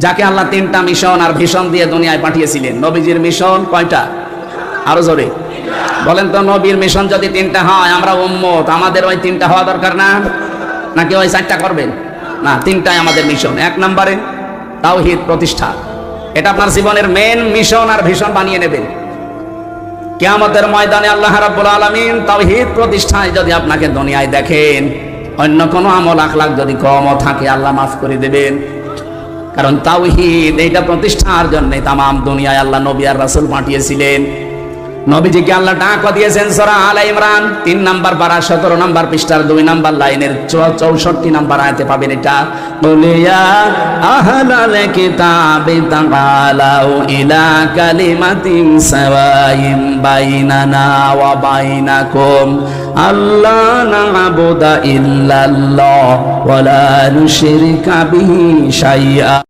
যাকে আল্লাহ 3টা মিশন আর ভিশন দিয়ে দুনিয়ায় পাঠিয়েছিলেন। নবীজির মিশন কয়টা? আরো জোরে বলেন তো। নবীর মিশন যদি 3টা হয়, আমরা উম্মত, আমাদের ওই 3টা হওয়া দরকার না? নাকি ওই 4টা করবেন? না, 3টাই আমাদের মিশন। 1 নম্বরে তাওহীদ প্রতিষ্ঠা। এটা আপনার জীবনের মেন মিশন আর ভিশন বানিয়ে নেবেন। কিয়ামতের ময়দানে আল্লাহ রাব্বুল আলামিন তাওহীদ প্রতিষ্ঠায় যদি আপনাকে দুনিয়ায় দেখেন, অন্য কোনো আমল আখলাক যদি কমও থাকে আল্লাহ মাফ করে দেবেন। কারণ তাওহীদ এইটা প্রতিষ্ঠার জন্য তামাম দুনিয়ায় আল্লাহ নবী আর রাসূল পাঠিয়েছিলেন। নবীজিকে আল্লাহ ডাক দিয়েছেন সূরা আলে ইমরান 3 নাম্বার পারা 17 নাম্বার পৃষ্ঠার 2 নাম্বার লাইনের 64 নাম্বার আয়াতে পাবেন এটা। কুলিয়া আহলাল কিতাবি তাআলাউ ইলা কালিমাতিন সাওয়াইম বাইনানা ওয়া বাইনাকুম আল্লা না'বুদা ইল্লাল্লাহ ওয়া লা নুশরিকা বিহি শাইআ।